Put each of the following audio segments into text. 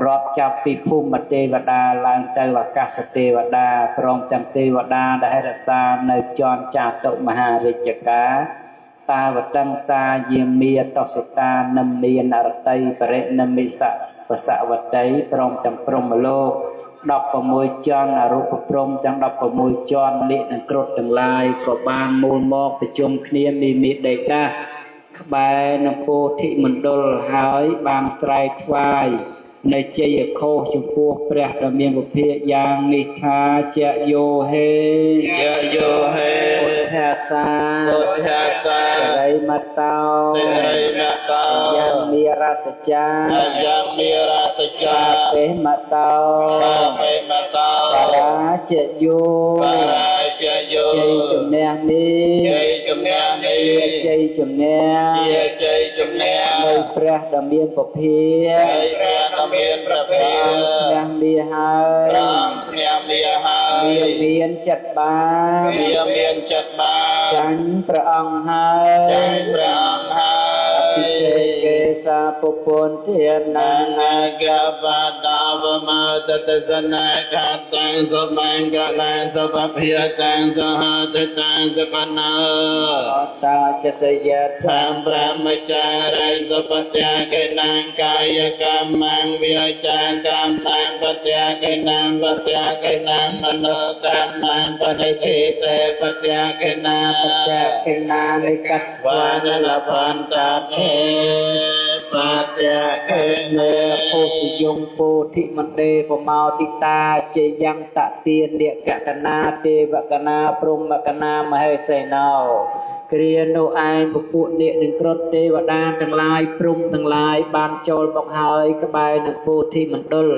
រាប់ចាប់ពីភូមិទេវតាឡើងទៅអាកាសទេវតាព្រមទាំងទេវតាដែលរក្សានៅជាន់ចាតុមហារាជការតាវតង្សាយាមាតសតានិមានអរតីបរិនិមិសៈបសវតីព្រមទាំងព្រហ្មលោក16ជាន់អរូបព្រំទាំង16ជាន់នាគនិងគ្រុឌទាំងឡាយក៏បានមូលមកប្រជុំគ្នាមានដេតាក្បែរនឹងពោធិមណ្ឌលហើយបានស្រែកថ្វាយនៅជ័យឃោសចំពោះព្រះដ៏មានពភាកយ៉ាងនេះថាចយោហេចយោហេពុទ្ធាសាសិរីមតោយ៉ាងមីរសចាពេមតោបរាជយោជ័យជំនះនេះជ័យជំនះនៅព្រះដ៏មានពភាកព្រះមាហើយមានចិត្តបានចាញ់ព្រះអង្គហើយអភិសេកេសាពុពន្ធានាកបតាវមតតសនាកតាំងសុមង្កលាសុភភិយតាំងសហតតាំងសកណោតាចសយថាមប្រមចារិសុបត្យាកេណាងកាយកម្មងវិចាកម្មងបត្យាកេណាងមនោកម្មងបនិទេបត្យាកេណានិកត្វានលភន្តភេបត្យាកេនេពោធិយងពោធិមណ្ឌេបមោទិតាជយ៉ាងតទាននិកកណាទេវកណាព្រហ្មកណាមហេសេណោគ្រានោះឯងពពួកនាគនិងគ្រុឌទេវតាទាំងឡាយព្រំទាំងឡាយបានចូលមកហើយក្បែរនឹងពោធិមណ្ឌល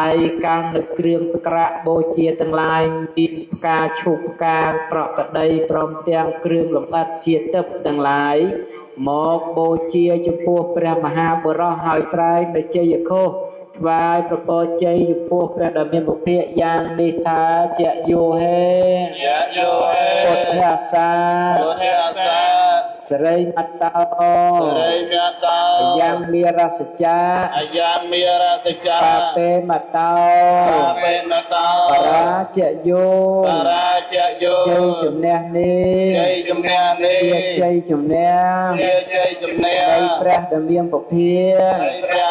ដៃកាន់នៅគ្រឿងសក្ការបូជាទាំងឡាយមានផ្កាឈូកផ្កាប្រកក្តីព្រមទាំងគ្រឿងលម្អិតជាទឹកទាំងឡាយមកបូជាចំពោះព្រះមហាបុរសហើយស្រែកនៅជ័យឃោសថ្វាយប្រពោជ័យចំពោះព្រះដ៏មានពភាកយ៉ាងនេះថាចយោហេពុទ្ធាសាសិរីមតោយ៉ាងមីរសចាបាពេមតោបរាជយោជ័យជំនះនេះជ័យជំនះនៃព្រះដ៏មានពភាកព្រះ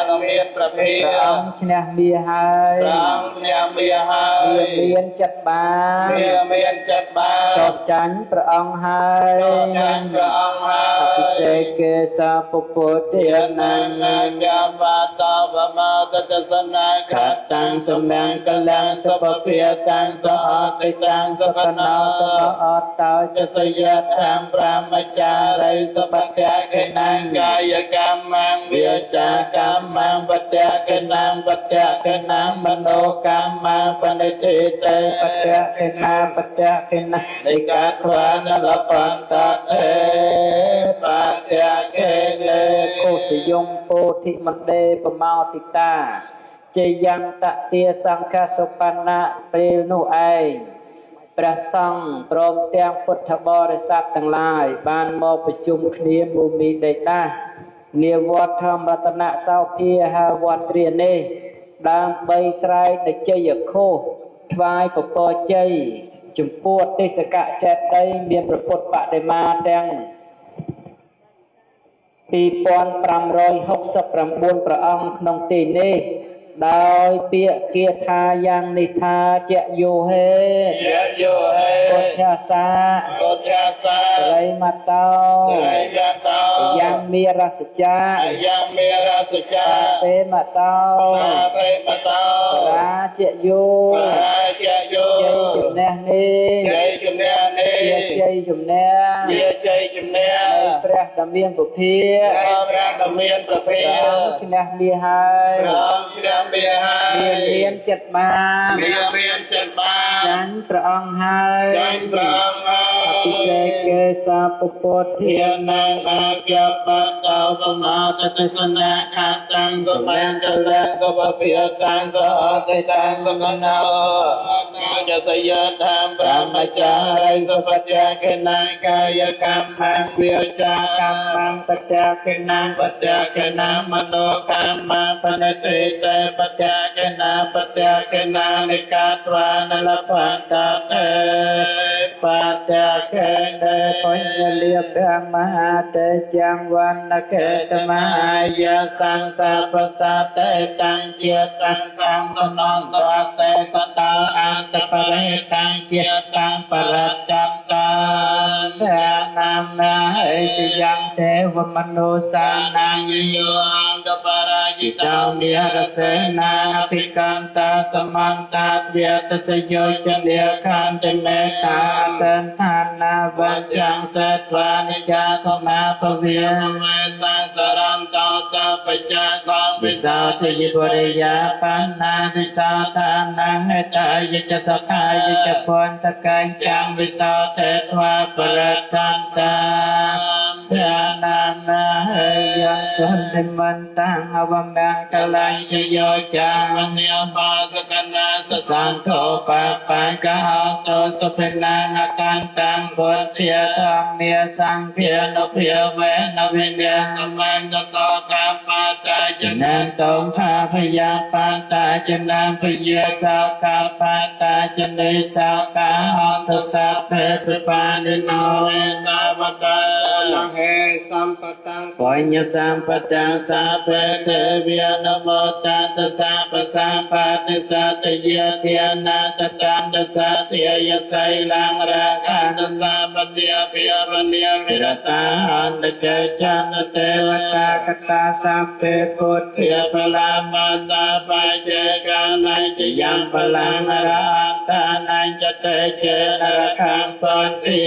អង្គឈ្នះមារហើយមានចិត្តបានចោទចាញ់ព្រះអង្គហើយអភិសេកេសាពុទ្ធិនាងបតាវមតតសនាកតាំងសម្ញាំងកលាំងសុភភិយសង្សអតិតាំងសកណោសមអតោចសយថាមប្រមចារិសុបត្យាកេណាងកាយកម្មងវិចាកម្មងបត្យាកេណាងមនោកម្មងបនិទេតេបត្យាកេណានិកាខ្វានលបន្តតេបត្យាកេនេកុសយងពោធិមណ្ឌេបមោទិតាជយ៉ាងតទាសង្ឃសុបណ្ណៈពេលនោះឯងព្រះសង្ឃព្រមទាំងពុទ្ធបរិស័ទទាំងឡាយបានមកប្រជុំគ្នាភូមិដេតានាវត្តធម្មរតនសោភាហាវត្តរានេះដើម្បីស្រែកនៅជ័យឃោសថ្វាយពពរជ័យចំពោះទេសកៈចេតិយមានព្រះពុទ្ធបដិមាទាំង2569ព្រះអង្គក្នុងទីនេះដោយពាក្យគាថាយ៉ាងនេះថាចយោហេពុទ្ធាសាសិរីមតោយ៉ាងមីរសចាពេមតោបរាជយោជ័យជំនះនេះជ័យជំនះនៅព្រះដ៏មានពភាកឈ្នះមារហើយមានចិត្តបានចាញ់ព្រះអង្គហើយអភិស เกสาปุปเทียนังอาเกปะตาวมาตสนะขัดตังสมังกลังสวะเพียตังสหัตตังสกนาจะสยธรรมพระมจาริสุปฏิยกินังกายกรรมังวิวจากรรมังปัจจกินังปัจจกินังมโนกรรมังปณิติเตปัจจกินังปัจจกินังนิกาตวานลปันตเตปัจจกิเนปัญญเลียพระมหาเตจังวันนเกตมหายาสังสาปสัตเตตังเจตังสังสนองตัวเสสตาอันตปะเรตังเจตังปรัจจัตตังพระนามนาเหจยังเทวมนุสานังโยอังกปาราจิตาเนียรเสนาภิกันตาสมันตาเวียตสโยชเนียขันติเมตาเตันทานาวัจจังสัตวานิจาธมาภเวียเวสังสรันตตาปัจจของวิสาทยิบริยาปันนาวิสาทานังเอตายจะสกายจะพรตะกันจังวิสาเทตวาปรัตตันตาพระนามนาเหยังตุนิมันตังอวัมมังกลังจะโยจังวันเนียปาสกันนาสสังโฆปะปังกะหาโตสุเพนังอาการตังบทเทียธรรมเมียสังเพียนเพียเวนวิเนียสมังตโตกาปาตาจนันตงภาพยาปาตาจนันพยาสาวกาปาตาจเนสาวกาอัตสัพเพปิปานิโนเวตาวตาลังเฮสัมปตังปัญญสัมปตังสัพเพเทวิยนโมตัสสะปะสัมปะติสัตเยเทียนาตตันตสัตเยยไสลังราคันตสัพเตียเพียปเนียวิรตาอันตเกจันเทวตากตาสัพเพพุทธิพลามันตาปัจเจกานัยจะยังพลังราตานัยจะเตเจนรคังปันติ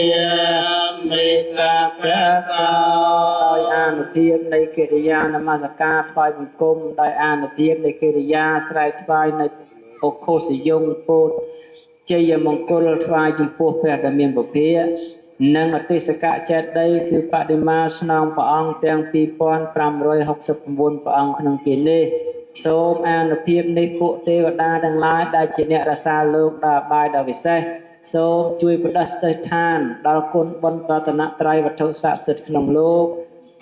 มิสัพพะสาដោយអានុភាពនៃកិរិយានមស្ការថ្វាយបង្គំដោយអានុភាពនៃកិរិយាស្រែកថ្វាយនៅឧខុសយងពោធជ័យមង្គលថ្វាយចំពោះព្រះដ៏មានពភានិងអតិសកៈចេតិយគឺបដិមាស្នងព្រះអង្គទាំង2569ព្រះអង្គក្នុងពេលនេះសូមអានុភាពនៃពួកទេវតាទាំងឡាយដែលជាអ្នករក្សាលោកដល់បាយដ៏វិសេសសូមជួយប្រដាស់ស្ទើរឋានដល់គុណបុណ្យប្រតនត្រ័យវត្ថុស័ក្តិសិទ្ធិក្នុងលោក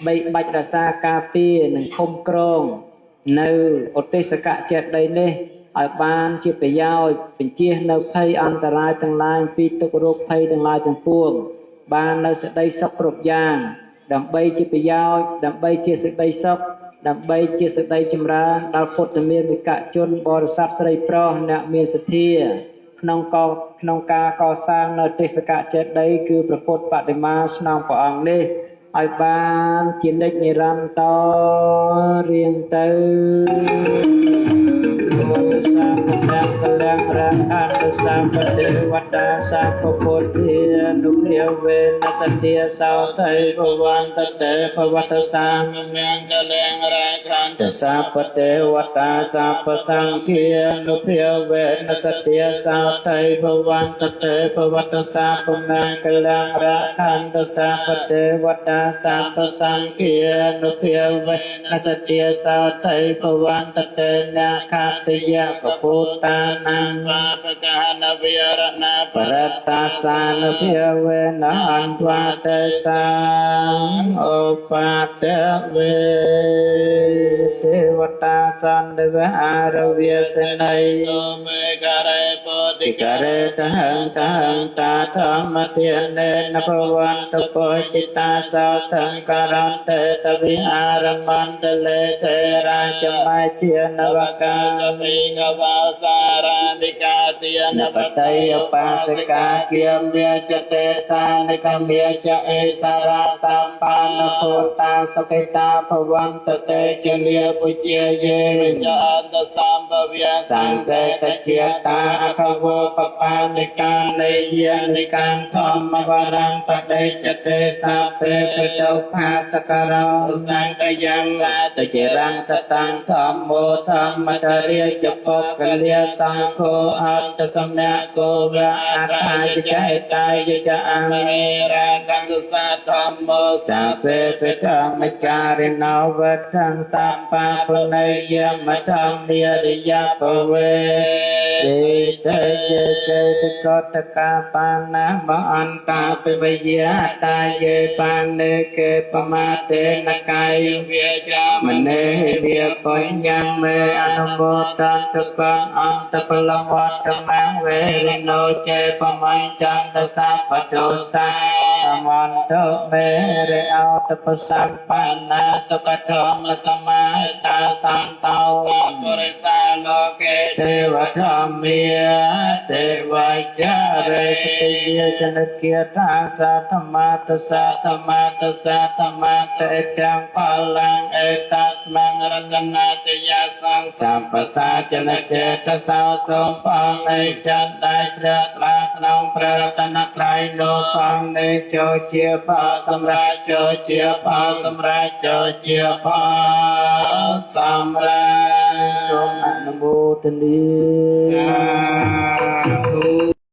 បីបាច់រក្សាការពារនិងឃុំក្រងនៅឧទ្ទេសកចេតិយនេះឲ្យបានជាប្រយោជន៍បញ្ជៀសនៅភ័យអន្តរាយទាំងឡាយពីទុក្ខរោគភ័យទាំងឡាយទាំងពួងបាននៅសេចក្តីសុខគ្រប់យ៉ាងដើម្បីជាប្រយោជន៍ដើម្បីជាសេចក្តីសុខដើម្បីជាសេចក្តីចម្រើនដល់ពុទ្ធមានវិកជនបរិស័ទស្រីប្រុសអ្នកមានសទ្ធាក្នុងការកសាងនៅទេសកចេតិយគឺព្រះពុទ្ធបដិមាស្នងព្រះអង្គនេះឲ្យបានជានិច្ចនិរន្តររៀងទៅវត្តសាមញ្ញកលាំងរានអនុសាមទេវតាសាពពុទ្ធានុភាវេនសទ្ធាសោតៃភវន្តតេភវតសាមញ្ញកលាំងរាខន្តសាពទេវតាសាពសង្ឃានុភាវេនសទ្ធាសោតៃភវន្តតេភវតសាមញ្ញកលាំងរាខន្តសាពទេវតាសាពសង្ឃានុភាវេនសទ្ធាសោតៃភវន្តតេនាខាតយៈកពុទ្តានាងវាបកហនវិរណបរតតាសានភាវេនអន្វាតេសាឧបតវេទេវតាសន្តិវអរវាសេន័យមេករេពោតិករេតហង្តាធម្មទានេនភវន្តពោចិតាសោថង្ការន្តេតវិហារមន្តលេធេរាជមជ្ជានវកាមិងវាសារានិកាទានបតៃឧបាសិកាគៀមវាចតេសានិកមេចអេសារាសម្បានពុទ្តាសុខេតាភវន្តតេជលាពុជាយេរិញអន្តសម្ភវៈសង្សេតជាតាអខវោបបានិកាលេយានិកាធម្មវរੰបដិចតេសាពេបិតោផាសករោសង្កយ៉ាងកាតជារੰសតੰធម្មោធម្មតរិយចពុកកលាស งโฆอัตตสมะโกวะอัตตายใจตายจะอังเมราคังสัตธรรมโมสัพเพปิธรรมจาริโนวัฏังสัพพะปุเนยมะธรรมเนียริยปเวเตเตเยเตติโกตกาปานะมะอันตาปิเวยะตาเยปานเนเกปมาเตนะกายเวียจามเนเวียปัญญังเมอนุโมทันตุกังอันตปะละวัตมังเวริโนเจปมัญจันตสัพพโตสามันโตเมเรเอาตปสัมปันนาสุขโตมสมาตาสันโตสัพพุริสาโลเกเทวธรรมเมียเทวจาเรสติยจนเกียรตังสัตมาตุสัตมาตุสัตมาเตจังพลังเอตัสมังรัตนาตยาสังสัมปสาจนเจตสาวสมปังในจันได้เจริญลาขนองพระรัตนตรัยโลปังในโจเจียปาสมราโจเจียปาสมราโจเจียปาสมราสมอนุโมทนี